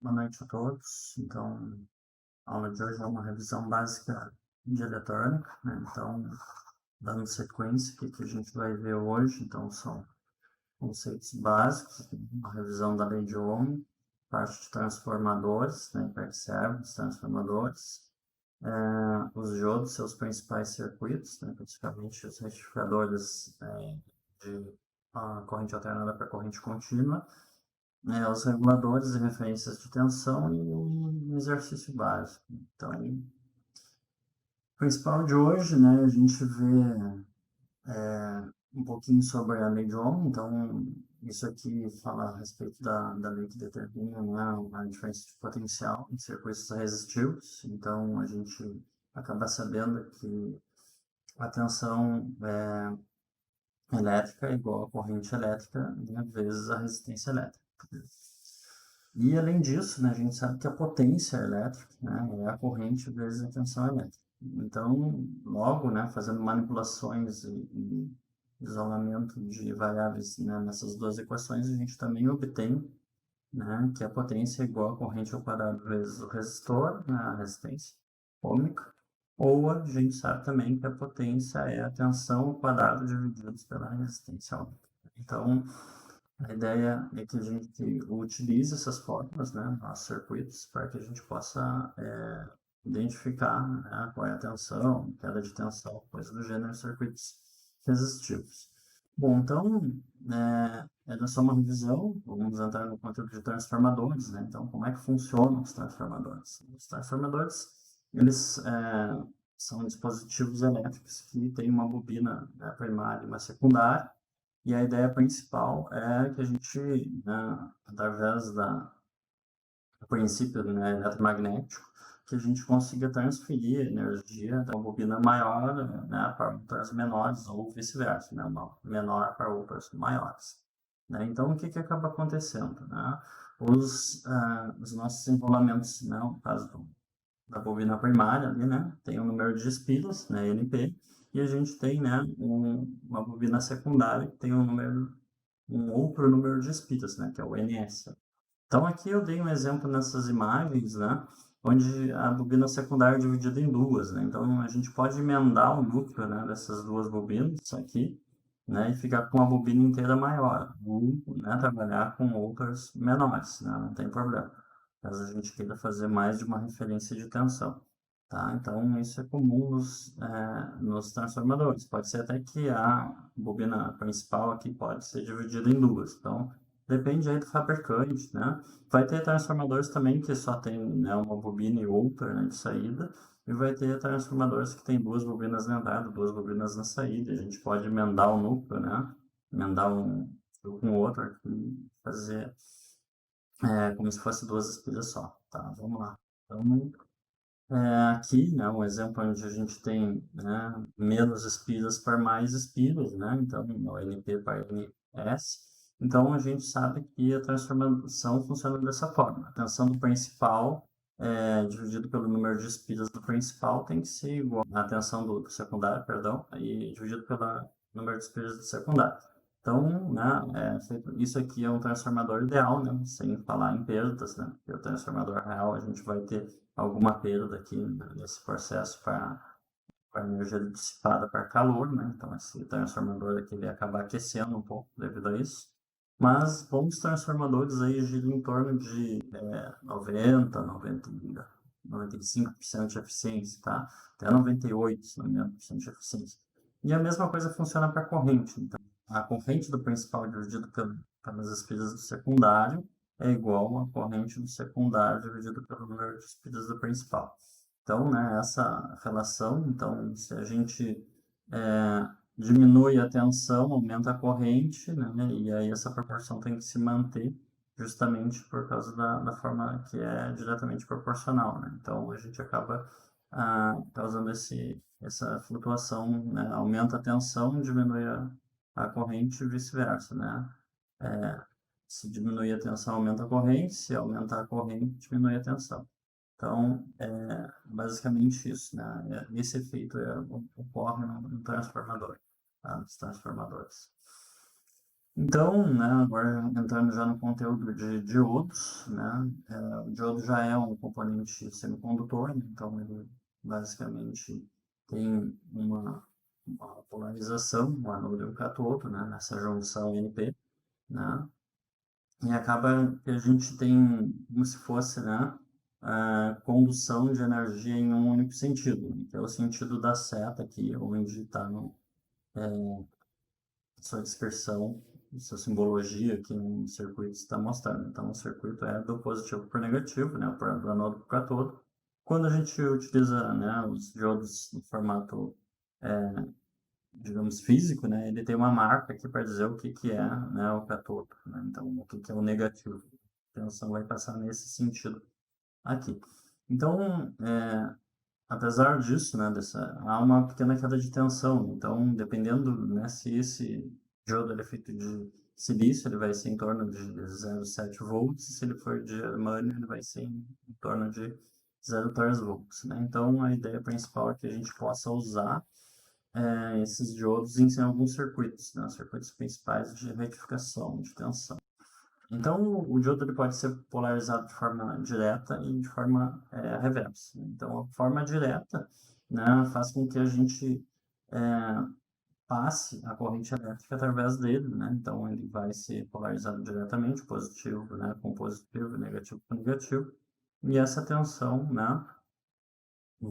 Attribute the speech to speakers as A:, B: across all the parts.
A: Boa noite a todos. Então, a aula de hoje é uma revisão básica de eletrônica, né? Então, dando sequência, o que a gente vai ver hoje? Então, são conceitos básicos, uma revisão da lei de Ohm, parte de transformadores, né? Parte servos, transformadores, os diodos, seus principais circuitos, né? Principalmente os retificadores de corrente alternada para corrente contínua, os reguladores e referências de tensão e um exercício básico. Então, o principal de hoje, né, a gente vê um pouquinho sobre a lei de Ohm. Então, isso aqui fala a respeito da lei que determina, né, a diferença de potencial em circuitos resistivos. Então, a gente acaba sabendo que a tensão elétrica é igual a corrente elétrica, né, vezes a resistência elétrica. E, além disso, né, a gente sabe que a potência elétrica, né, é a corrente vezes a tensão elétrica. Então, logo, né, fazendo manipulações e isolamento de variáveis, né, nessas duas equações, a gente também obtém, né, que a potência é igual a corrente ao quadrado vezes o resistor, né, a resistência ômica, ou a gente sabe também que a potência é a tensão ao quadrado dividido pela resistência ômica. Então, a ideia é que a gente utilize essas fórmulas, né, nossos circuitos, para que a gente possa identificar, né, qual é a tensão, queda de tensão, coisa do gênero, circuitos resistivos. Bom, então, era só uma revisão, vamos entrar no conteúdo de transformadores, né? Então, como é que funcionam os transformadores? Os transformadores, eles são dispositivos elétricos que têm uma bobina, né, primária e uma secundária, e a ideia principal é que a gente, né, através do princípio, né, eletromagnético, que a gente consiga transferir energia da bobina maior, né, para outras menores ou vice-versa, né, uma menor para outras maiores. Né? Então, o que acaba acontecendo? Né? Os nossos enrolamentos, né, no caso da bobina primária ali, né, tem um número de espiras, né, NP, e a gente tem, né, uma bobina secundária que tem um outro número de espiras, né, que é o NS. Então, aqui eu dei um exemplo nessas imagens, né, onde a bobina secundária é dividida em duas, né, então a gente pode emendar o núcleo, né, dessas duas bobinas aqui, né, e ficar com a bobina inteira maior, ou, né, trabalhar com outras menores, né, não tem problema, caso a gente queira fazer mais de uma referência de tensão. Tá? Então, isso é comum nos transformadores. Pode ser até que a bobina principal aqui pode ser dividida em duas. Então, depende aí do fabricante, né? Vai ter transformadores também que só tem, né, uma bobina e outra, né, de saída. E vai ter transformadores que tem duas bobinas na entrada, duas bobinas na saída. A gente pode emendar o núcleo, né? Emendar um com o outro aqui, fazer como se fosse duas espiras só. Tá, vamos lá. Então, aqui, né, um exemplo onde a gente tem, né, menos espiras para mais espiras, né, então o NP para NS. Então a gente sabe que a transformação funciona dessa forma. A tensão do principal dividido pelo número de espiras do principal tem que ser igual à tensão do secundário, perdão, e dividido pelo número de espiras do secundário. Então, né, isso aqui é um transformador ideal, né, sem falar em perdas, né, porque o transformador real a gente vai ter alguma perda aqui nesse processo para a energia dissipada para calor, né? Então esse transformador aqui ele acaba aquecendo um pouco devido a isso. Mas bons transformadores aí giram em torno de 90, 95% de eficiência, tá? Até 98, se não me engano, por cento de eficiência. E a mesma coisa funciona para a corrente. Então, a corrente do principal dividido pelas espiras do secundário é igual à corrente do secundário dividido pelo número de espiras do principal. Então, né, essa relação, então, se a gente diminui a tensão, aumenta a corrente, né, e aí essa proporção tem que se manter justamente por causa da forma que é diretamente proporcional, né? Então, a gente acaba causando essa flutuação, né? Aumenta a tensão, diminui a corrente e vice-versa, né? Se diminuir a tensão, aumenta a corrente, se aumentar a corrente, diminui a tensão. Então, é basicamente isso, né? Esse efeito ocorre no transformador, tá? Nos transformadores. Então, né, agora entrando já no conteúdo de diodos, né, o diodo já é um componente semicondutor, né, então ele basicamente tem uma polarização, um anodo e um cátodo, né, nessa junção NP, né, e acaba que a gente tem como se fosse, né, a condução de energia em um único sentido, que é o sentido da seta aqui, onde está sua dispersão, sua simbologia que um circuito está mostrando. Então, o circuito é do positivo para o negativo, né, para o anodo para o cátodo. Quando a gente utiliza, né, os diodos no formato, digamos, físico, né, ele tem uma marca aqui para dizer o que, que é, né, o cátodo, né, então o que, que é o negativo. A tensão vai passar nesse sentido aqui. Então, apesar disso, né, há uma pequena queda de tensão. Então, dependendo, né, se esse diodo ele é feito de silício, ele vai ser em torno de 0,7 volts. Se ele for de germânio, ele vai ser em torno de 0,3 volts, né? Então, a ideia principal é que a gente possa usar esses diodos em alguns circuitos, né, circuitos principais de retificação de tensão. Então, o diodo ele pode ser polarizado de forma direta e de forma reversa. Então, a forma direta, né, faz com que a gente é, passe a corrente elétrica através dele, né? Então, ele vai ser polarizado diretamente, positivo, né, com positivo, negativo com negativo. E essa tensão, né,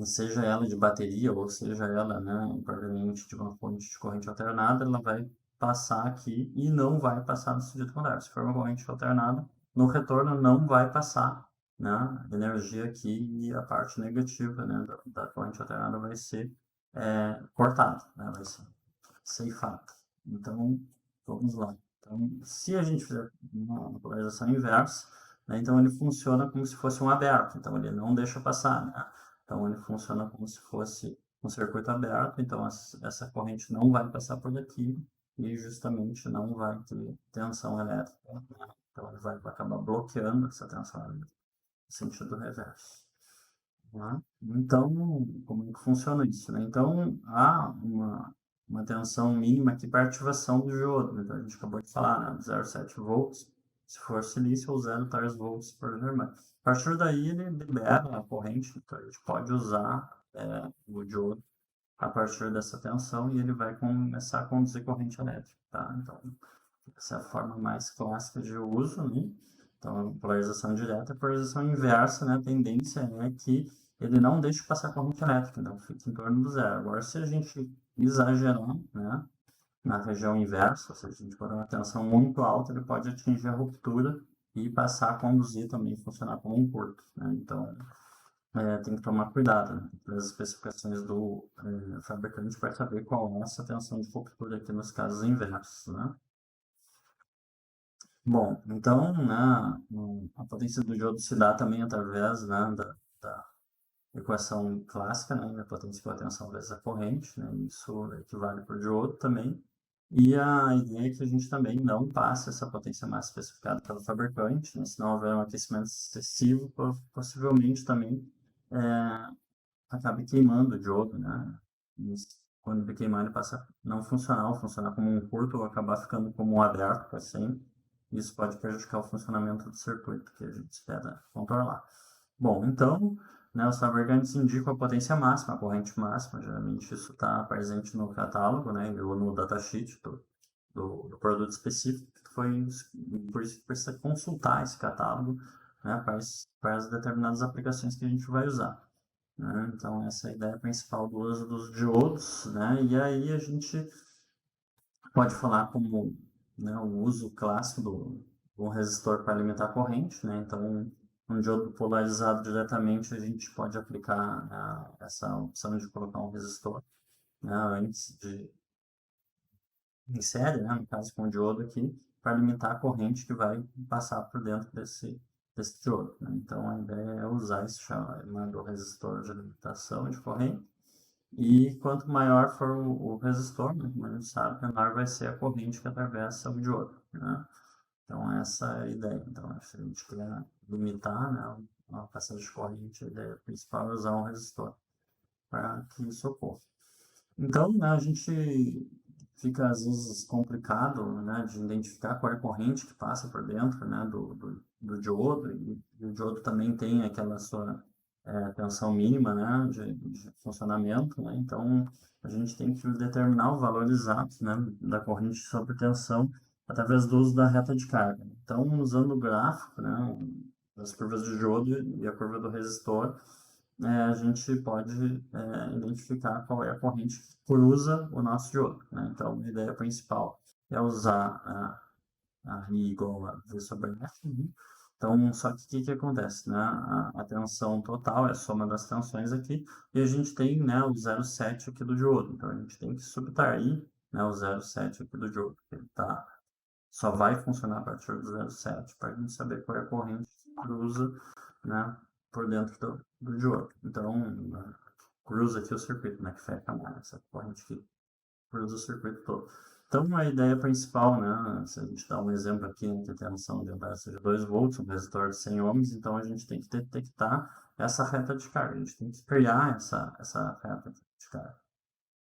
A: seja ela de bateria ou seja ela, né, propriamente de uma fonte de corrente alternada, ela vai passar aqui e não vai passar no sentido contrário. Se for uma corrente alternada, no retorno não vai passar, né, energia aqui e a parte negativa, né, da corrente alternada vai ser cortada, né, vai ser ceifada. Então, vamos lá. Então, se a gente fizer uma polarização inversa, né, então ele funciona como se fosse um aberto, então ele não deixa passar, né? Então ele funciona como se fosse um circuito aberto, então essa corrente não vai passar por aqui e justamente não vai ter tensão elétrica, né? Então ele vai acabar bloqueando essa tensão elétrica no sentido reverso. Né? Então, como é que funciona isso, né? Então, há uma tensão mínima aqui para ativação do diodo. Então, a gente acabou de falar, né? 0,7 volts, se for silício, ou 0,3 volts por germânio. A partir daí, ele libera a corrente, então a gente pode usar o diodo a partir dessa tensão e ele vai começar a conduzir corrente elétrica, tá? Então, essa é a forma mais clássica de uso, né? Então, polarização direta, polarização inversa, né? A tendência é que ele não deixe passar corrente elétrica, então fica em torno do zero. Agora, se a gente exagerar, né, na região inversa, se a gente for uma tensão muito alta, ele pode atingir a ruptura e passar a conduzir também, funcionar como um curto, né? Então, tem que tomar cuidado, né, pelas especificações do fabricante para saber qual é essa tensão de ruptura aqui nos casos inversos, né? Bom, então, né, a potência do diodo se dá também através, né, da equação clássica, né, a potência igual a tensão vezes a corrente, né, isso equivale para o diodo também. E a ideia é que a gente também não passe essa potência máxima especificada pelo fabricante, né, senão houver um aquecimento excessivo, possivelmente também acabe queimando o diodo, né, e quando ele queimar ele passa a não funcionar, ou funcionar como um curto, ou acabar ficando como um aberto para sempre. Isso pode prejudicar o funcionamento do circuito que a gente espera controlar. Bom, então, né, os fabricantes indicam a potência máxima, a corrente máxima, geralmente isso está presente no catálogo, né, ou no datasheet do produto específico, foi por isso que precisa consultar esse catálogo, né, para as determinadas aplicações que a gente vai usar. Né? Então, essa é a ideia principal do uso dos diodos, né, e aí a gente pode falar como, né, o uso clássico do resistor para alimentar a corrente, né? Então, um diodo polarizado diretamente, a gente pode aplicar essa opção de colocar um resistor, né, antes de em série, né, no caso com o diodo aqui, para alimentar a corrente que vai passar por dentro desse diodo, né? Então, a ideia é usar esse chamado resistor de alimentação de corrente e quanto maior for o resistor, né, como a gente sabe, menor vai ser a corrente que atravessa o diodo, né? Então, essa é a ideia. Então, se a gente quer limitar, né, a passagem de corrente, a ideia principal é usar um resistor para que isso ocorra. Então, né, a gente fica às vezes complicado, né, de identificar qual é a corrente que passa por dentro, né, do diodo, e o diodo também tem aquela sua tensão mínima, né, de funcionamento, né, então a gente tem que determinar o valor exato, né, da corrente sob tensão através do uso da reta de carga. Então, usando o gráfico, né, das curvas de diodo e a curva do resistor, a gente pode identificar qual é a corrente que cruza o nosso diodo, né? Então, a ideia principal é usar a I igual a V sobre F, né? Então, só que o que acontece, né? A tensão total é a soma das tensões aqui, e a gente tem, né, o 0,7 aqui do diodo. Então, a gente tem que subtrair, né, o 0,7 aqui do diodo, que ele só vai funcionar a partir do 0,7 para a gente saber qual é a corrente que cruza, né, por dentro do diodo. Então, cruza aqui o circuito, né, que fecha essa corrente que cruza o circuito todo. Então, a ideia principal, né, se a gente dá um exemplo aqui, que a tensão de amperagem seja 2 volts, um resistor de 100 ohms, então a gente tem que detectar essa reta de carga, a gente tem que criar essa reta de carga,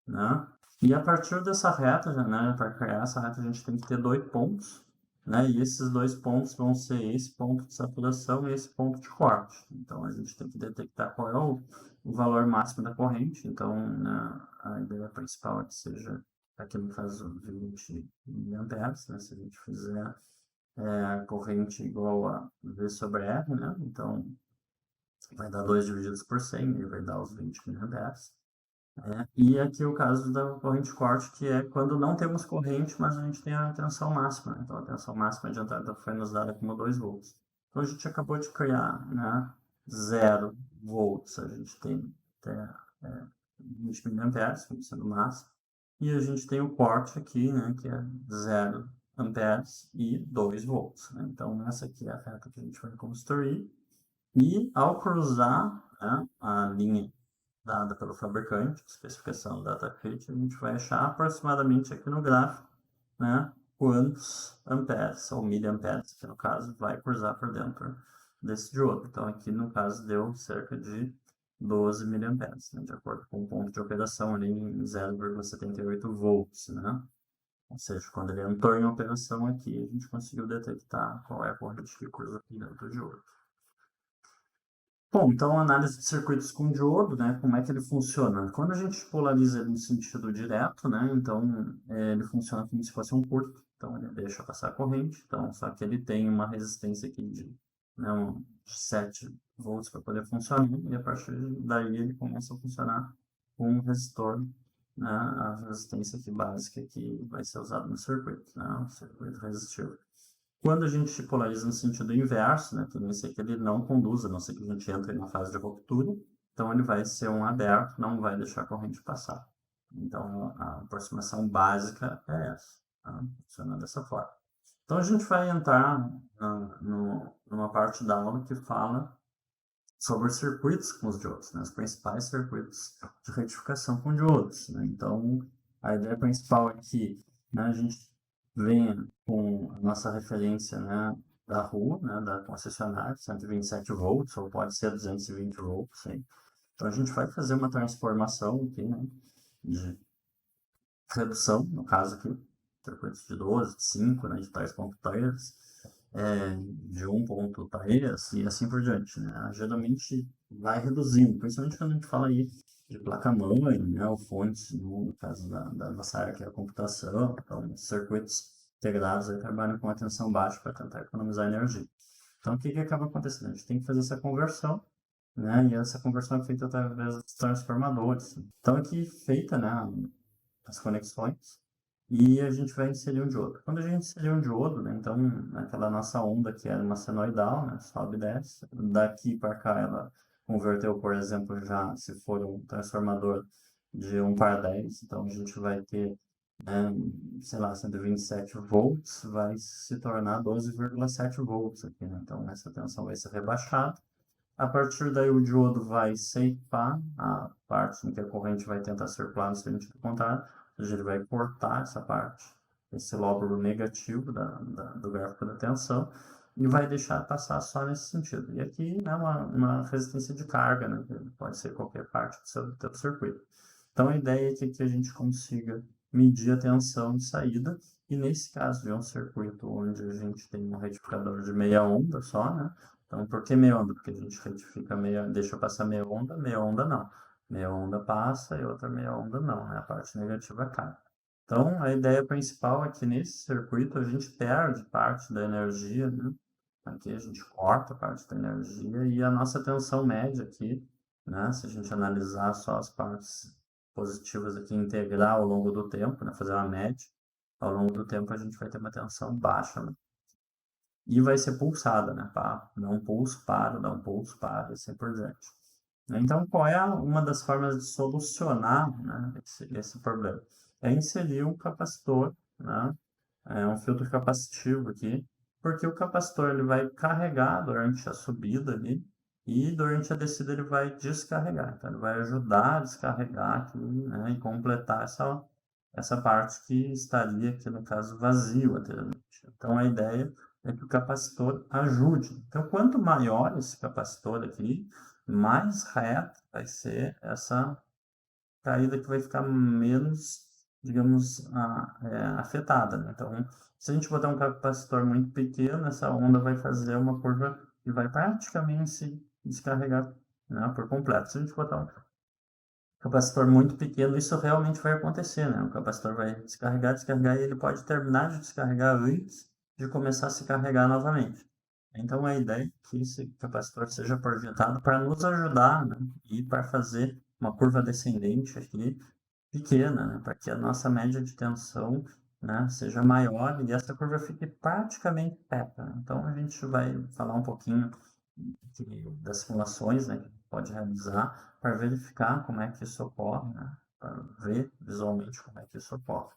A: né? E a partir dessa reta, né, para criar essa reta, a gente tem que ter dois pontos, né? E esses dois pontos vão ser esse ponto de saturação e esse ponto de corte. Então, a gente tem que detectar qual é o valor máximo da corrente. Então, né, a ideia principal é que seja, aqui no caso, 20 mA, né? Se a gente fizer a corrente igual a V sobre R, né? Então, vai dar 2 divididos por 100, e vai dar os 20 mA. E aqui o caso da corrente corte, que é quando não temos corrente, mas a gente tem a tensão máxima, né? Então, a tensão máxima de entrada foi nos dada como 2 volts. Então, a gente acabou de criar, né, 0 volts, a gente tem até 20 mA, como sendo máximo, e a gente tem o corte aqui, né, que é 0 amperes e 2 volts, né? Então, essa aqui é a reta que a gente vai construir, e ao cruzar, né, a linha dada pelo fabricante, especificação datasheet, a gente vai achar aproximadamente aqui no gráfico, né, quantos amperes, ou miliamperes, que no caso vai cruzar por dentro desse diodo. Então, aqui no caso deu cerca de 12 miliamperes, né, de acordo com o ponto de operação ali em 0,78 volts, né? Ou seja, quando ele entrou em operação aqui, a gente conseguiu detectar qual é a corrente que cruza por dentro do diodo. Bom, então análise de circuitos com diodo, né? Como é que ele funciona? Quando a gente polariza ele no sentido direto, né? Então ele funciona como se fosse um curto. Então ele deixa passar a corrente. Então só que ele tem uma resistência aqui de 7 volts para poder funcionar. E a partir daí ele começa a funcionar com um resistor, né? A resistência aqui básica que vai ser usada no circuito, né? O circuito resistivo. Quando a gente polariza no sentido inverso, né, a tendência é que ele não conduza, a não ser que a gente entre na fase de ruptura, então ele vai ser um aberto, não vai deixar a corrente passar. Então, a aproximação básica é essa, tá? Funciona dessa forma. Então, a gente vai entrar numa parte da aula que fala sobre os circuitos com os diodos, né, os principais circuitos de retificação com diodos, né? Então, a ideia principal é que, né, a gente venha com a nossa referência, né, da rua, né, da concessionária, 127 volts, ou pode ser 220 volts. Hein? Então, a gente vai fazer uma transformação aqui, né, de redução, no caso aqui, circuitos de 12, de 5, né, de 3.3, de 1.3 e assim por diante, né? Geralmente vai reduzindo, principalmente quando a gente fala aí de placa-mãe, né, ou fontes, no caso da nossa área que é a computação, então circuitos integrados aí trabalham com a tensão baixa para tentar economizar energia. Então, o que acaba acontecendo? A gente tem que fazer essa conversão, né, e essa conversão é feita através dos transformadores. Então, aqui feita, né, as conexões, e a gente vai inserir um diodo. Quando a gente inserir um diodo, né, então aquela nossa onda que era uma senoidal, né, sobe e desce, daqui para cá ela converteu, por exemplo, já se for um transformador de 1 para 10, então a gente vai ter, né, sei lá, 127 volts, vai se tornar 12,7 volts aqui, né? Então essa tensão vai ser rebaixada. A partir daí o diodo vai ceifar a parte em que a corrente vai tentar circular no sentido contrário, ou seja, ele vai cortar essa parte, esse lóbulo negativo do gráfico da tensão, e vai deixar passar só nesse sentido. E aqui é uma resistência de carga, né, que pode ser qualquer parte do seu circuito. Então a ideia é que a gente consiga medir a tensão de saída, e nesse caso de um circuito onde a gente tem um retificador de meia onda só, né? Então, por que meia onda? Porque a gente retifica deixa passar meia onda não. Meia onda passa e outra meia onda não, né? A parte negativa cai. Então, a ideia principal é que nesse circuito a gente perde parte da energia, né? Aqui a gente corta parte da energia e a nossa tensão média aqui, né? Se a gente analisar só as partes positivas aqui, integrar ao longo do tempo, né? Fazer uma média, ao longo do tempo a gente vai ter uma tensão baixa, né? E vai ser pulsada, né? Dá um pulso, dá um pulso, para, e assim por diante. Então, qual é uma das formas de solucionar, né, esse problema? É inserir um capacitor, né, um filtro capacitivo aqui, porque o capacitor ele vai carregar durante a subida ali e durante a descida ele vai descarregar. Então, ele vai ajudar a descarregar aqui, né, e completar essa parte que estaria aqui, no caso, vazio anteriormente. Então, a ideia é que o capacitor ajude. Então, quanto maior esse capacitor aqui, mais reta vai ser essa caída, que vai ficar menos, digamos, afetada, né? Então, se a gente botar um capacitor muito pequeno, essa onda vai fazer uma curva e vai praticamente se descarregar, né, por completo. Se a gente botar um capacitor muito pequeno, isso realmente vai acontecer, né? O capacitor vai descarregar, descarregar, e ele pode terminar de descarregar antes de começar a se carregar novamente. Então, a ideia é que esse capacitor seja projetado para nos ajudar, né? E para fazer uma curva descendente aqui pequena, né? Para que a nossa média de tensão, né, seja maior e essa curva fique praticamente reta, né? Então, a gente vai falar um pouquinho das simulações, né, que pode realizar para verificar como é que isso ocorre, né, para ver visualmente como é que isso ocorre.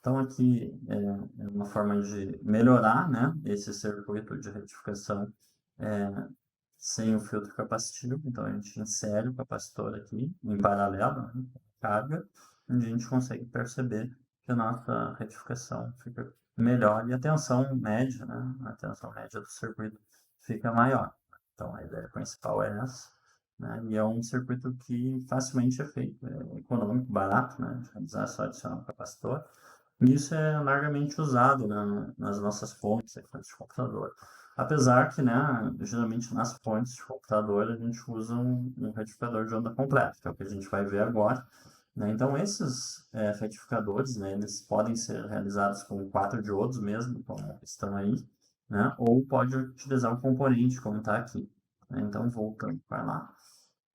A: Então, aqui é uma forma de melhorar, né, esse circuito de retificação sem o filtro capacitivo. Então, a gente insere o capacitor aqui em paralelo, né, carga, onde a gente consegue perceber que a nossa retificação fica melhor e a tensão média, né, a tensão média do circuito fica maior. Então, a ideia principal é essa, né, e é um circuito que facilmente é feito, é econômico, barato, né, de realizar, só adicionar um capacitor. E isso é largamente usado, né, nas nossas fontes, fontes de computador. Apesar que, né, geralmente nas fontes de computador a gente usa um retificador de onda completa, que é o que a gente vai ver agora, né? Então, esses retificadores, né, eles podem ser realizados com 4 diodos mesmo, como estão aí, né? Ou pode utilizar um componente, como está aqui, né? Então, voltando para lá.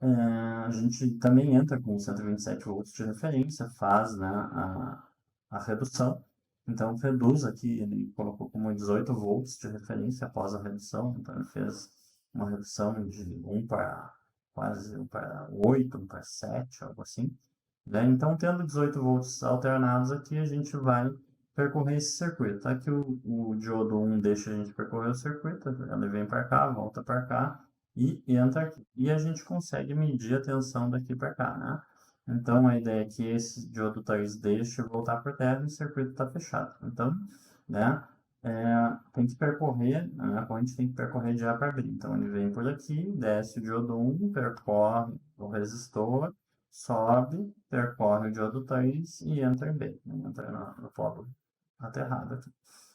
A: A gente também entra com 127 volts de referência, faz, né, a redução. Então, reduz aqui, ele colocou como 18 volts de referência após a redução. Então, ele fez uma redução de 1 para quase 1 para 8, 1 para 7, algo assim, né? Então, tendo 18 volts alternados aqui, a gente vai percorrer esse circuito. Aqui o diodo 1 deixa a gente percorrer o circuito, ele vem para cá, volta para cá e entra aqui. E a gente consegue medir a tensão daqui para cá, né? Então, a ideia é que esse diodo 3 deixe voltar para a terra e o circuito está fechado. Então, né, tem que percorrer, né, a corrente tem que percorrer de A para B. Então, ele vem por aqui, desce o diodo 1, percorre o resistor, sobe, percorre o diodo 3 e entra em B, né? Entra no polo aterrado aqui.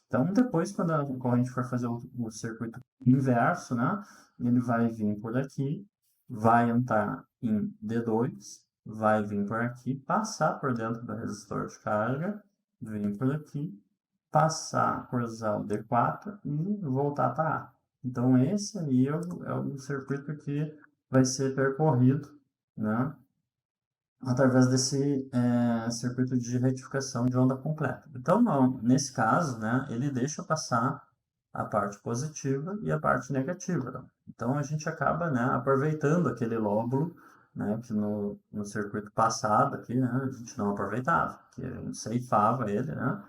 A: Então, depois, quando a corrente for fazer o circuito inverso, né, ele vai vir por aqui, vai entrar em D2, vai vir por aqui, passar por dentro do resistor de carga, vir por aqui, passar, cruzar o D4 e voltar para A. Então, esse aí é o circuito que vai ser percorrido, né, através desse circuito de retificação de onda completa. Então, nesse caso, né, ele deixa passar a parte positiva e a parte negativa, né? Então, a gente acaba, né, aproveitando aquele lóbulo, né, que no circuito passado aqui, né, a gente não aproveitava, que a gente ceifava ele, né,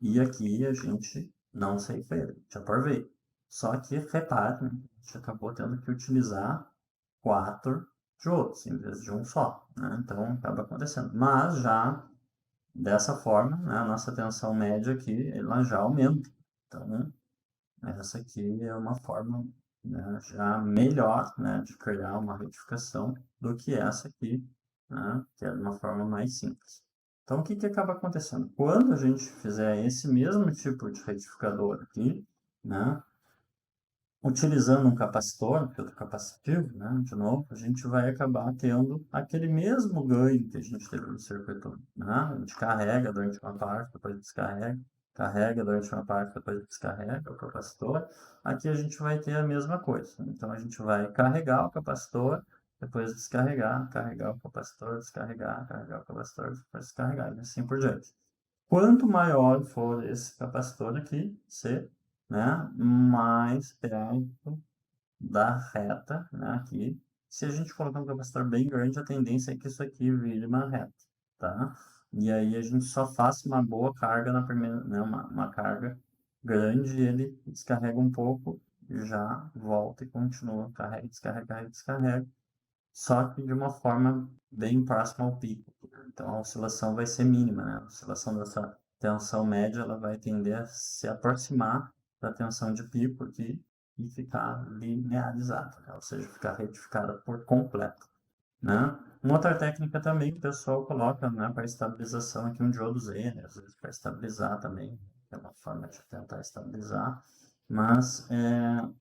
A: e aqui a gente não ceifa ele, a gente aproveita. Só que, repare, né, a gente acabou tendo que utilizar 4 diodos em vez de um só, né? Então acaba acontecendo. Mas já dessa forma, né, a nossa tensão média aqui ela já aumenta. Então essa aqui é uma forma, né, já melhor, né, de criar uma retificação do que essa aqui, né, que é de uma forma mais simples. Então, o que que acaba acontecendo? Quando a gente fizer esse mesmo tipo de retificador aqui, né, utilizando um capacitor, um filtro capacitivo, né, de novo, a gente vai acabar tendo aquele mesmo ganho que a gente teve no circuito, né? A gente carrega durante uma parte, depois descarrega, carrega durante uma parte, depois descarrega o capacitor. Aqui a gente vai ter a mesma coisa. Então, a gente vai carregar o capacitor, depois descarregar, carregar o capacitor, descarregar, carregar o capacitor, depois descarregar, e assim por diante. Quanto maior for esse capacitor aqui, C, né, mais perto da reta, né, aqui. Se a gente colocar um capacitor bem grande, a tendência é que isso aqui vire uma reta, tá? E aí a gente só faz uma boa carga na primeira, né, uma carga grande, ele descarrega um pouco, já volta e continua, carrega, descarrega, carrega, descarrega, só que de uma forma bem próxima ao pico. Então a oscilação vai ser mínima, né? A oscilação dessa tensão média ela vai tender a se aproximar da tensão de pico aqui e ficar linearizada, né? Ou seja, ficar retificada por completo, né? Uma outra técnica também que o pessoal coloca, né, para estabilização aqui um diodo Z, né, às vezes para estabilizar também, é uma forma de tentar estabilizar, mas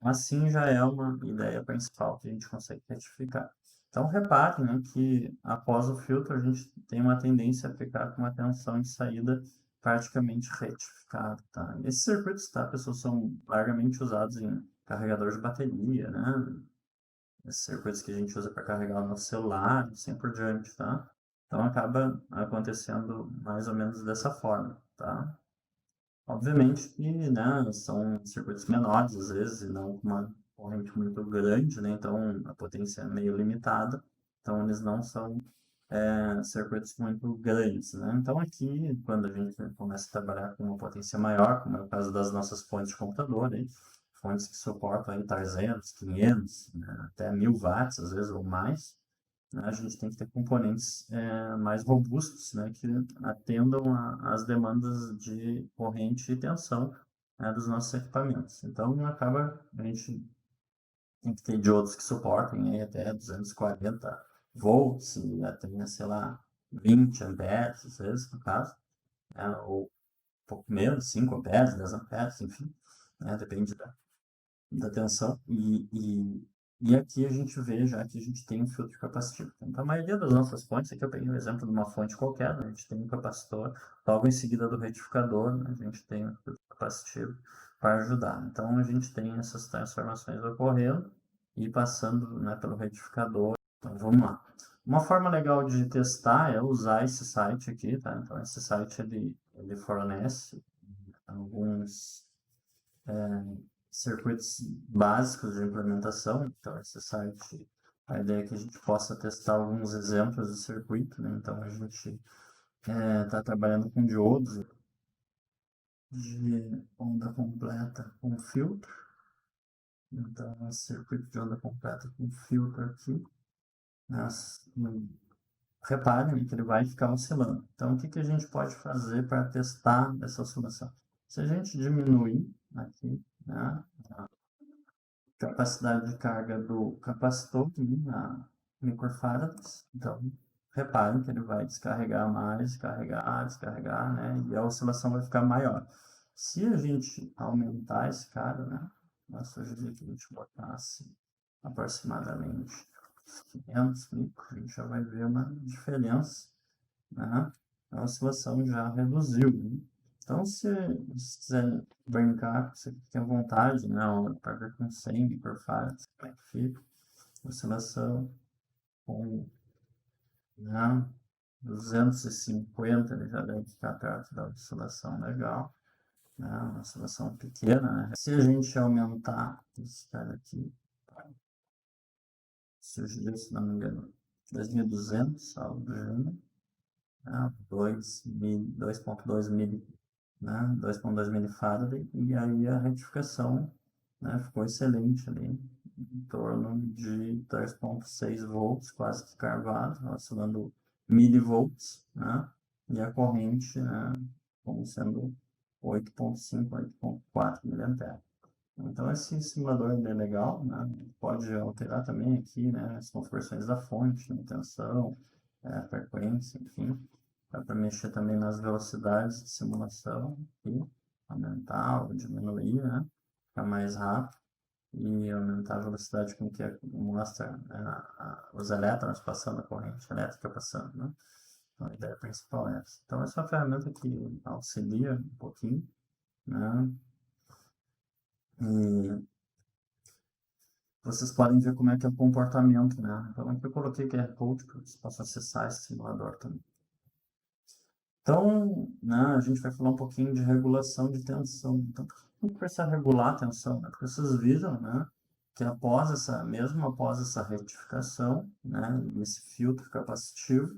A: assim já é uma ideia principal que a gente consegue retificar. Então repare, né, que após o filtro a gente tem uma tendência a ficar com uma tensão de saída praticamente retificada, tá? Esses circuitos, tá, pessoal, são largamente usados em carregadores de bateria, né? Esses circuitos que a gente usa para carregar o nosso celular, assim por diante, tá? Então acaba acontecendo mais ou menos dessa forma, tá? Obviamente que, né, são circuitos menores às vezes, e não com uma corrente muito grande, né? Então a potência é meio limitada, então eles não são circuitos muito grandes, né? Então aqui, quando a gente começa a trabalhar com uma potência maior, como é o caso das nossas fontes de computador, aí, fontes que suportam aí 300, 500, né, até 1000 watts, às vezes, ou mais, né, a gente tem que ter componentes mais robustos, né, que atendam às demandas de corrente e tensão, né, dos nossos equipamentos. Então, acaba, a gente tem que ter diodos que suportem aí até 240 volts, e até, sei lá, 20 amperes, às vezes, no caso, né, ou um pouco menos, 5 amperes, 10 amperes, enfim, né, depende da tensão. E aqui a gente vê já que a gente tem um filtro capacitivo. Então, a maioria das nossas fontes, aqui eu peguei um exemplo de uma fonte qualquer, né? A gente tem um capacitor, logo em seguida do retificador, né? A gente tem um filtro capacitivo para ajudar. Então, a gente tem essas transformações ocorrendo e passando, né, pelo retificador. Então, vamos lá. Uma forma legal de testar é usar esse site aqui, tá? Então, esse site ele fornece alguns circuitos básicos de implementação. Então, esse site, a ideia é que a gente possa testar alguns exemplos de circuito, né? Então, a gente está trabalhando com diodos de onda completa com filtro. Então, esse circuito de onda completa com filtro aqui, reparem que ele vai ficar oscilando. Então, o que a gente pode fazer para testar essa oscilação? Se a gente diminuir aqui, né, capacidade de carga do capacitor na microfarads. Então, reparem que ele vai descarregar mais, descarregar, descarregar, né? E a oscilação vai ficar maior. Se a gente aumentar esse cara, né? Eu sugeriria que a gente botasse aproximadamente 500 micros, a gente já vai ver uma diferença, né? A oscilação já reduziu, né? Então, se vocês quiserem brincar, você tem vontade, né? Para ver com 100 microfarads, como é que fica? Oscilação com, né, 250, ele já deve ficar perto da oscilação legal, né? Uma oscilação pequena, né? Se a gente aumentar esse cara aqui, sugerir, se não me engano, 2200, algo do gênero, né? 2.2 mil, né, 2.2 milifarad, e aí a retificação, né, ficou excelente ali, em torno de 3.6 volts, quase que carvado, oscilando milivolts, né, e a corrente, né, como sendo 8.5, 8.4 miliamperes. Então esse simulador é bem legal, né, pode alterar também aqui, né, as configurações da fonte, tensão, frequência, enfim. Dá para mexer também nas velocidades de simulação, aqui, aumentar ou diminuir, né? Ficar mais rápido e aumentar a velocidade com que mostra os elétrons passando, a corrente elétrica passando, né? Então, a ideia principal é essa. Então, essa é uma ferramenta que auxilia um pouquinho, né? E vocês podem ver como é que é o comportamento, né? Então, aqui eu coloquei QR Code para vocês possam acessar esse simulador também. Então, né, a gente vai falar um pouquinho de regulação de tensão. Então, como que precisa regular a tensão? Né? Porque vocês viram, né, que mesmo após essa retificação, né, esse filtro capacitivo,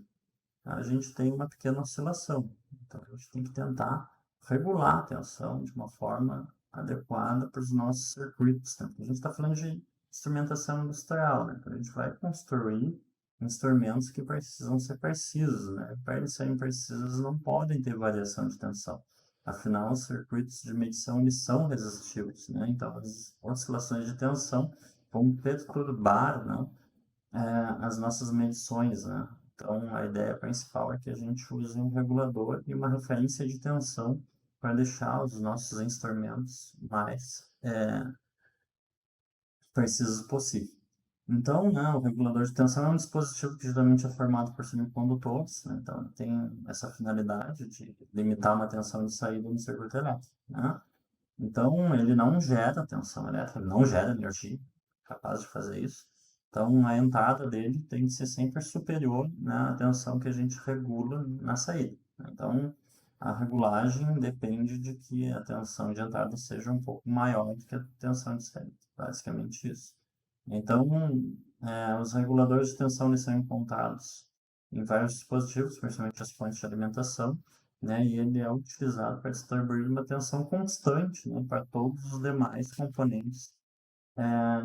A: a gente tem uma pequena oscilação. Então, a gente tem que tentar regular a tensão de uma forma adequada para os nossos circuitos. Né? Porque a gente está falando de instrumentação industrial, né? Então, a gente vai construir instrumentos que precisam ser precisos, né? Para eles serem precisos, não podem ter variação de tensão. Afinal, os circuitos de medição eles são resistivos, né? Então, as oscilações de tensão vão perturbar, né, as nossas medições, né? Então, a ideia principal é que a gente use um regulador e uma referência de tensão para deixar os nossos instrumentos mais precisos possível. Então, né, o regulador de tensão é um dispositivo que geralmente é formado por semicondutores, né? Então, tem essa finalidade de limitar uma tensão de saída no circuito elétrico, né? Então, ele não gera tensão elétrica, ele não gera energia capaz de fazer isso. Então, a entrada dele tem que ser sempre superior, né, à tensão que a gente regula na saída. Então, a regulagem depende de que a tensão de entrada seja um pouco maior do que a tensão de saída. Basicamente isso. Então, os reguladores de tensão eles são encontrados em vários dispositivos, principalmente as fontes de alimentação, né, e ele é utilizado para distribuir uma tensão constante, né, para todos os demais componentes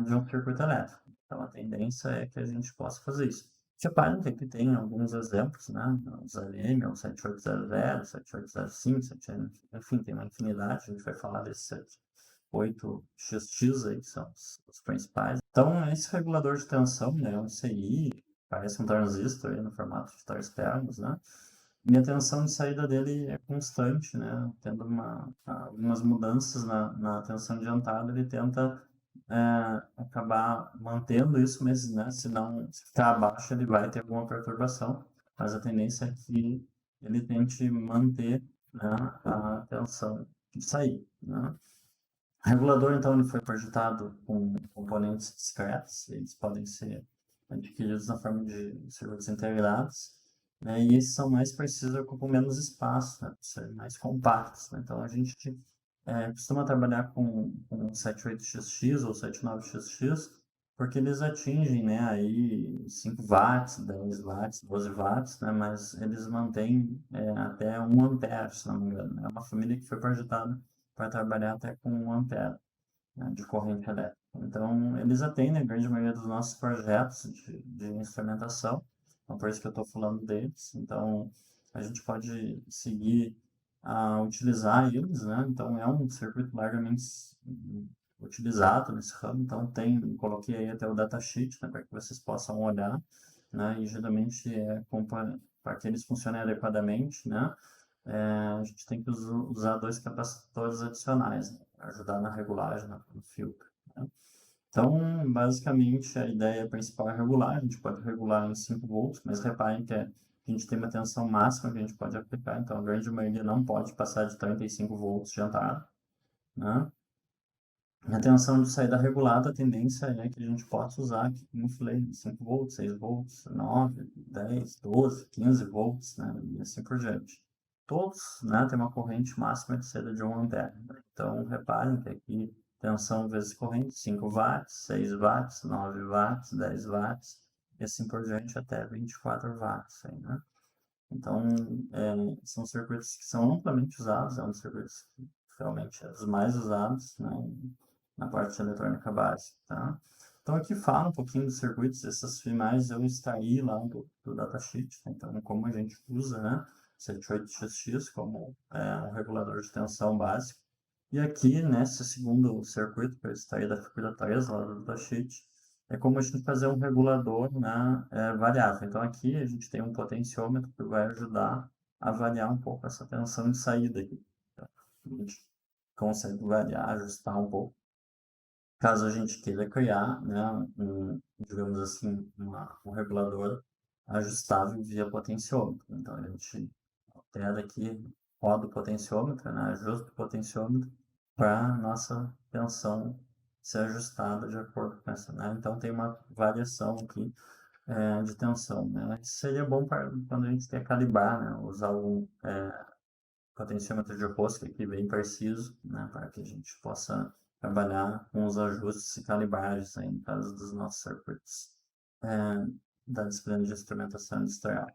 A: de um circuito elétrico. Então, a tendência é que a gente possa fazer isso. Reparem que aqui tem alguns exemplos, né? O ZLM, o 7800, 7805, 78, enfim, tem uma infinidade, a gente vai falar desse 8XX aí, que são os principais. Então, esse regulador de tensão, né, um CI, parece um transistor aí no formato de termos, né? E a tensão de saída dele é constante, né? Tendo algumas mudanças na tensão de entrada, ele tenta acabar mantendo isso, mas, né, se ficar abaixo, ele vai ter alguma perturbação. Mas a tendência é que ele tente manter, né, a tensão de saída, né? O regulador, então, ele foi projetado com componentes discretos, eles podem ser adquiridos na forma de circuitos integrados, né, e esses são mais precisos, ocupam menos espaço, né, ser mais compactos, né. Então, a gente costuma trabalhar com 78XX ou 79XX, porque eles atingem, né, aí 5 watts, 10 watts, 12 watts, né, mas eles mantêm até 1 ampere, se não me engano. É uma família que foi projetada para trabalhar até com 1 ampere, né, de corrente elétrica. Então, eles atendem a grande maioria dos nossos projetos de instrumentação, então por isso que eu estou falando deles. Então, a gente pode seguir a utilizar eles, né? Então, é um circuito largamente utilizado nesse ramo. Então, coloquei aí até o datasheet, né, para que vocês possam olhar, né? E geralmente, para que eles funcionem adequadamente, né? A gente tem que usar 2 capacitores adicionais, né, para ajudar na regulagem, no filtro, né? Então, basicamente, a ideia principal é regular. A gente pode regular em 5 volts, mas reparem que a gente tem uma tensão máxima que a gente pode aplicar, então a grande maioria não pode passar de 35 volts de entrada, né? A tensão de saída regulada, a tendência é que a gente possa usar, aqui, como eu falei, 5 volts, 6 volts, 9, 10, 12, 15 volts, né? E assim por diante. Todos, né, têm uma corrente máxima de saída de 1 ampere. Então, reparem que aqui tensão vezes corrente, 5 watts, 6 watts, 9 watts, 10 watts, e assim por diante até 24 watts. Aí, né? Então, são circuitos que são amplamente usados, é um dos circuitos que realmente é dos mais usados, né, na parte de eletrônica básica. Tá? Então, aqui fala um pouquinho dos circuitos, essas imagens eu extraí lá do datasheet, né? Então, como a gente usa, né, 78XX como um regulador de tensão básico. E aqui, nesse segundo circuito, que eu extraí da figura 3 lá do datasheet, é como a gente fazer um regulador, né, variável. Então, aqui a gente tem um potenciômetro que vai ajudar variar um pouco essa tensão de saída aqui. Então, a gente consegue variar, ajustar um pouco. Caso a gente queira criar, né, digamos assim, um regulador ajustável via potenciômetro. Então, a gente altera aqui, roda o potenciômetro, né, ajusta o potenciômetro para nossa tensão ser ajustada de acordo com essa, né? Então, tem uma variação aqui de tensão, né? Isso seria bom para quando a gente quer calibrar, né, usar um potenciômetro de rosca aqui bem preciso, né, para que a gente possa trabalhar com os ajustes e calibragens aí, no caso dos nossos circuitos da disciplina de instrumentação industrial.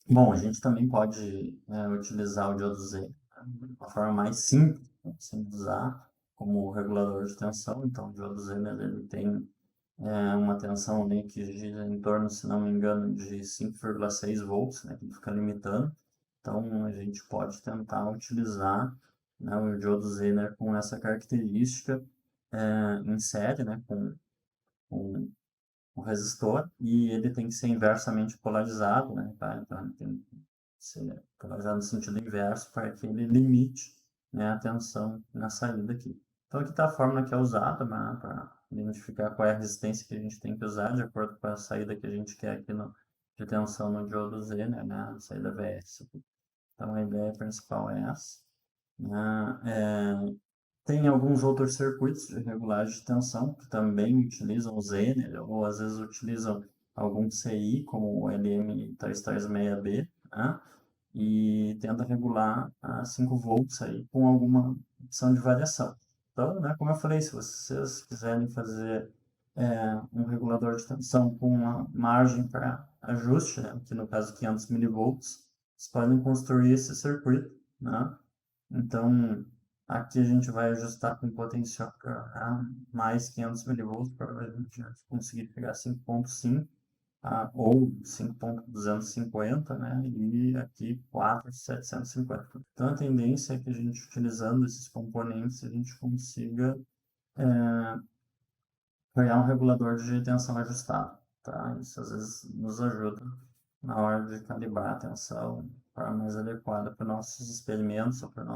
A: Bom, a gente também pode utilizar o diodo Z de uma forma mais simples, né, sem usar como regulador de tensão. Então, o diodo Z, né, ele tem uma tensão ali que gira em torno, se não me engano, de 5,6 volts, né, que fica limitando. Então, a gente pode tentar utilizar, né, o diodo Zener com essa característica em série, né, com o resistor, e ele tem que ser inversamente polarizado, né, tá? Então, ele tem que ser polarizado no sentido inverso para que ele limite, né, a tensão na saída aqui. Então, aqui está a fórmula que é usada, né, para identificar qual é a resistência que a gente tem que usar de acordo com a saída que a gente quer aqui de tensão no diodo Zener, né, a saída VS aqui. Então, a ideia principal é essa, né? Tem alguns outros circuitos de regulagem de tensão que também utilizam o Zener, ou às vezes utilizam algum CI, como o LM336B, né? E tenta regular a 5 volts aí com alguma opção de variação. Então, né, como eu falei, se vocês quiserem fazer um regulador de tensão com uma margem para ajuste, né, que no caso 500 milivolts, vocês podem construir esse circuito, né? Então, aqui a gente vai ajustar com potencial a mais 500 milivolts para a gente conseguir pegar 5.5 ou 5.250, né? E aqui 4.750. Então, a tendência é que a gente, utilizando esses componentes, a gente consiga criar um regulador de tensão ajustável, tá? Isso às vezes nos ajuda na hora de calibrar a tensão de forma mais adequada para nossos experimentos ou para o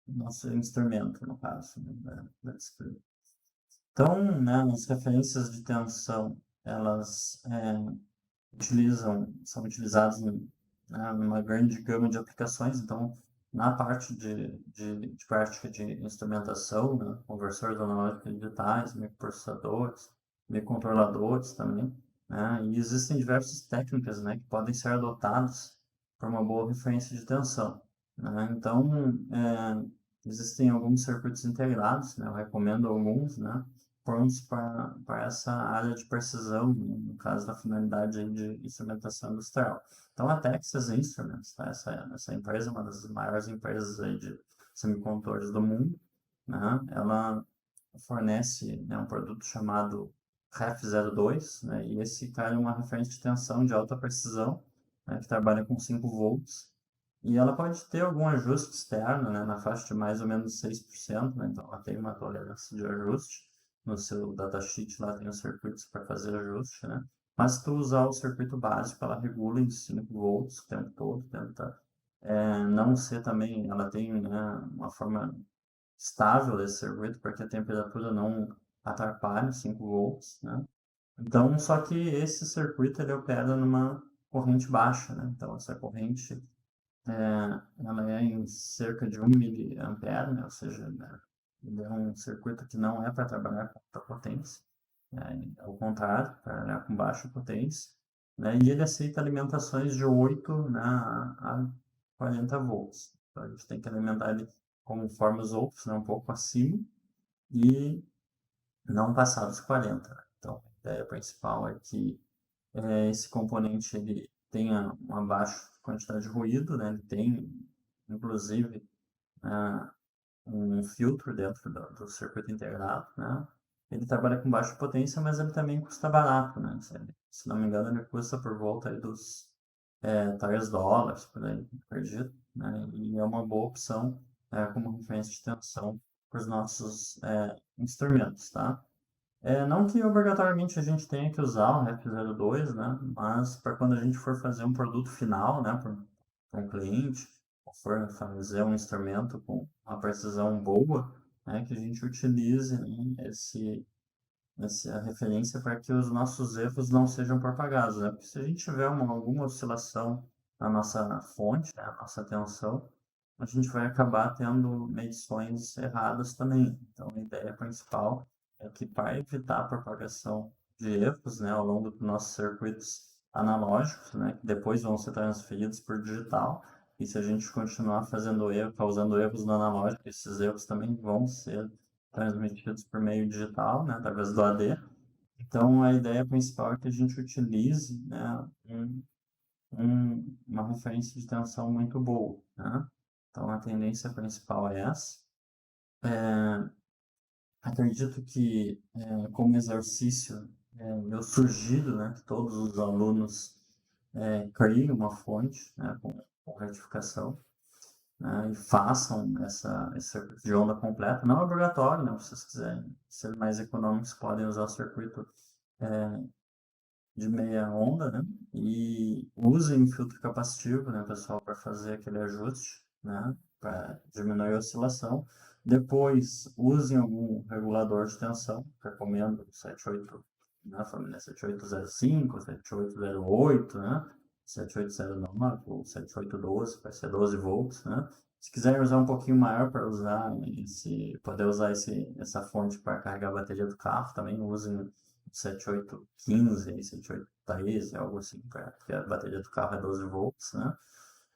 A: nosso instrumento, no caso, né, da disciplina. Então, né, as referências de tensão, elas são utilizadas numa grande gama de aplicações. Então, na parte de prática de instrumentação, né, conversores analógicos e digitais, microprocessadores, microcontroladores também, né, e existem diversas técnicas, né, que podem ser adotadas para uma boa referência de tensão, né. Então, existem alguns circuitos integrados, né, eu recomendo alguns, né, prontos para essa área de precisão, no caso da finalidade de instrumentação industrial. Então, a Texas Instruments, tá? Essa empresa é uma das maiores empresas aí de semicondutores do mundo, né? Ela fornece, né, um produto chamado REF02, né? E esse cara é uma referência de tensão de alta precisão, né, que trabalha com 5 volts. E ela pode ter algum ajuste externo, né, na faixa de mais ou menos 6%, né? Então, ela tem uma tolerância de ajuste. No seu datasheet lá tem os circuitos para fazer ajuste, né? Mas se tu usar o circuito básico, ela regula em 5 volts o tempo todo, tenta não ser também, ela tem, né, uma forma estável desse circuito para que a temperatura não atrapalhe 5 volts, né? Então, só que esse circuito ele opera numa corrente baixa, né? Então, essa corrente ela é em cerca de 1 miliampere, né? Ou seja, né, ele é um circuito que não é para trabalhar com alta potência, né? Ao contrário, para trabalhar com baixa potência, né? E ele aceita alimentações de 8, né, a 40 volts. Então, a gente tem que alimentar ele conforme os outros, né, um pouco acima, e não passar dos 40. Né? Então, a ideia principal é que esse componente ele tenha uma baixa quantidade de ruído, né? Ele tem, inclusive, um filtro dentro do circuito integrado, né? Ele trabalha com baixa potência, mas ele também custa barato, né? Se não me engano, ele custa por volta aí dos $3, por aí, acredito, né? E é uma boa opção como referência de tensão para os nossos instrumentos, tá? Não que obrigatoriamente a gente tenha que usar o REP02, né? Mas para quando a gente for fazer um produto final, né, para um cliente, ou for fazer um instrumento com uma precisão boa, né, que a gente utilize, né, essa referência para que os nossos erros não sejam propagados, né? Porque se a gente tiver alguma oscilação na nossa fonte, né, na nossa tensão, a gente vai acabar tendo medições erradas também. Então, a ideia principal é que para evitar a propagação de erros, né, ao longo dos nossos circuitos analógicos, né, que depois vão ser transferidos por digital, e se a gente continuar fazendo erro, causando erros no analógico, esses erros também vão ser transmitidos por meio digital, né, através do AD. Então, a ideia principal é que a gente utilize, né, uma referência de tensão muito boa, né? Então, a tendência principal é essa. Acredito que, como exercício, eu sugiro, né, que todos os alunos criem uma fonte, né, com retificação, né, e façam esse circuito de onda completa. Não é obrigatório, né? Se vocês quiserem ser mais econômicos, podem usar o circuito de meia onda, né? E usem filtro capacitivo, né, pessoal, para fazer aquele ajuste, né, para diminuir a oscilação. Depois, usem algum regulador de tensão, recomendo 78, né, a família 7805, 7808, né, 7809 ou 7812, vai ser 12 volts, né. Se quiserem usar um pouquinho maior para usar poder usar essa fonte para carregar a bateria do carro, também usem 7815, 7813, algo assim, porque a bateria do carro é 12 volts, né?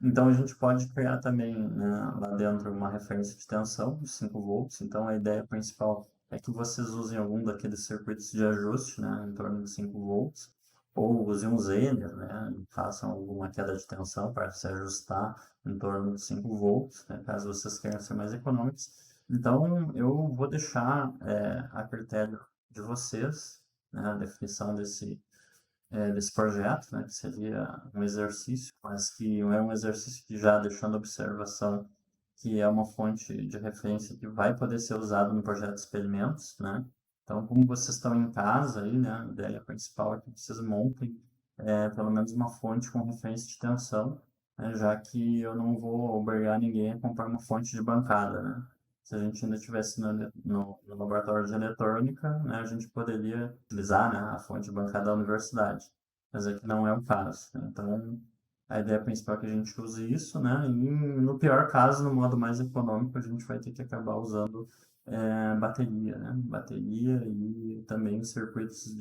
A: Então a gente pode criar também, né, lá dentro uma referência de tensão de 5 volts. Então a ideia principal é que vocês usem algum daqueles circuitos de ajuste, né, em torno de 5 volts, ou usem um Zener, né, e façam alguma queda de tensão para se ajustar em torno de 5 volts, né, caso vocês queiram ser mais econômicos. Então eu vou deixar a critério de vocês, né, a definição desse projeto, né, que seria um exercício, mas que é um exercício que já deixando a observação que é uma fonte de referência que vai poder ser usado no projeto de experimentos, né? Então, como vocês estão em casa aí, né, a ideia principal é que vocês montem pelo menos uma fonte com referência de tensão, né, já que eu não vou obrigar ninguém a comprar uma fonte de bancada, né? Se a gente ainda estivesse no laboratório de eletrônica, né, a gente poderia utilizar, né, a fonte de bancada da universidade, mas aqui não é o caso, né? Então, a ideia principal é que a gente use isso, né? E no pior caso, no modo mais econômico, a gente vai ter que acabar usando bateria, né? Bateria e também circuitos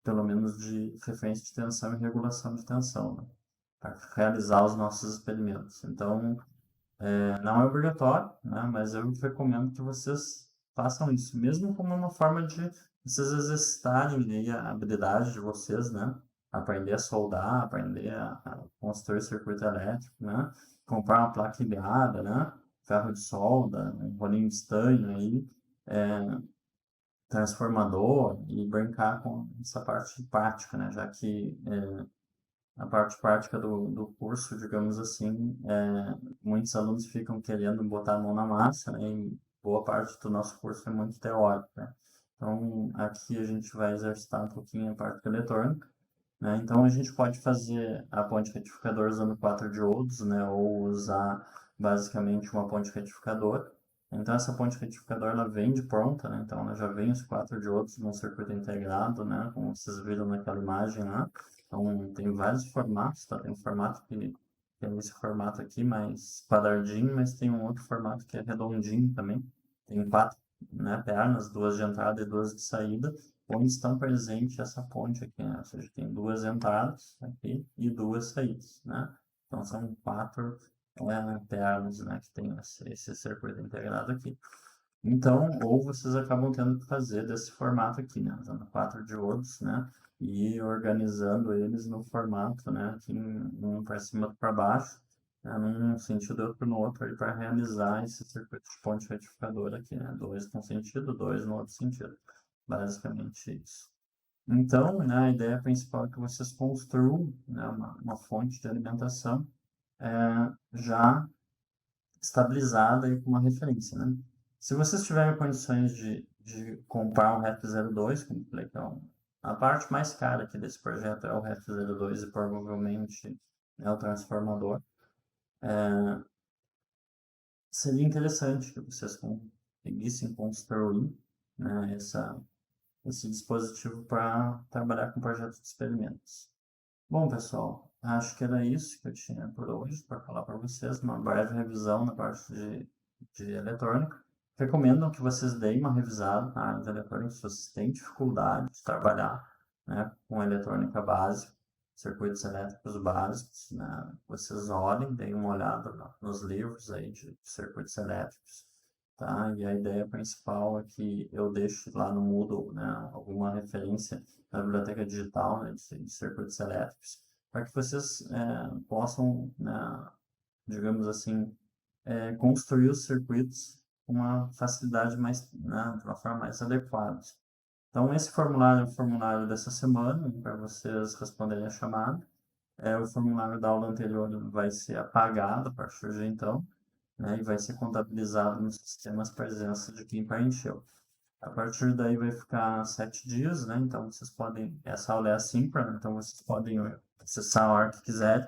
A: pelo menos de referência de tensão e regulação de tensão, né? Para realizar os nossos experimentos. Então, não é obrigatório, né? Mas eu recomendo que vocês façam isso, mesmo como uma forma de vocês exercitarem aí a habilidade de vocês, né? Aprender a soldar, aprender a construir circuito elétrico, né? Comprar uma placa ilhada, né? Ferro de solda, um rolinho de estanho aí, transformador e brincar com essa parte prática, né? Já que a parte prática do curso, digamos assim, muitos alunos ficam querendo botar a mão na massa, né, e boa parte do nosso curso é muito teórico, né? Então, aqui a gente vai exercitar um pouquinho a parte eletrônica, né? Então, a gente pode fazer a ponte retificador usando 4 diodos, né, ou usar basicamente uma ponte retificador. Então, essa ponte retificador, ela vem de pronta, né? Então, ela já vem os 4 diodos num circuito integrado, né, como vocês viram naquela imagem lá. Então, tem vários formatos, tá? Tem um formato que é esse formato aqui, mais quadradinho, mas tem um outro formato que é redondinho também. Tem 4, né, pernas, 2 de entrada e 2 de saída, onde estão presentes essa ponte aqui, né? Ou seja, tem 2 entradas aqui e 2 saídas, né? Então, são 4 pernas, né, que tem esse circuito integrado aqui. Então, ou vocês acabam tendo que fazer desse formato aqui, né? Usando 4 diodos, né? E organizando eles no formato, né? Aqui um para cima, outro para baixo, né? Num sentido e outro no outro, para realizar esse circuito de ponte retificador aqui, né? Dois num sentido, dois no outro sentido. Basicamente isso. Então, né, a ideia principal é que vocês construam, né, uma fonte de alimentação já estabilizada e com uma referência, né? Se vocês tiverem condições de de comprar um REF02, como eu falei, que é a parte mais cara aqui desse projeto é o REF02 e provavelmente é o transformador. Seria interessante que vocês conseguissem construir, né, esse dispositivo para trabalhar com projetos de experimentos. Bom, pessoal, acho que era isso que eu tinha por hoje para falar para vocês, uma breve revisão na parte de eletrônica. Recomendo que vocês deem uma revisada na área de eletrônica se vocês têm dificuldade de trabalhar, né, com eletrônica básica, circuitos elétricos básicos, né, vocês olhem, deem uma olhada nos livros aí de circuitos elétricos, tá? E a ideia principal é que eu deixe lá no Moodle, né, alguma referência na biblioteca digital, né, de circuitos elétricos, para que vocês possam, né, digamos assim, construir os circuitos com uma facilidade mais, né, de uma forma mais adequada. Então, esse formulário é o formulário dessa semana, para vocês responderem a chamada. O formulário da aula anterior vai ser apagado a partir de então, né, e vai ser contabilizado no sistema as presenças de quem preencheu. A partir daí vai ficar 7 dias, né? Então vocês podem, essa aula é assíncrona, então vocês podem acessar a hora que quiserem.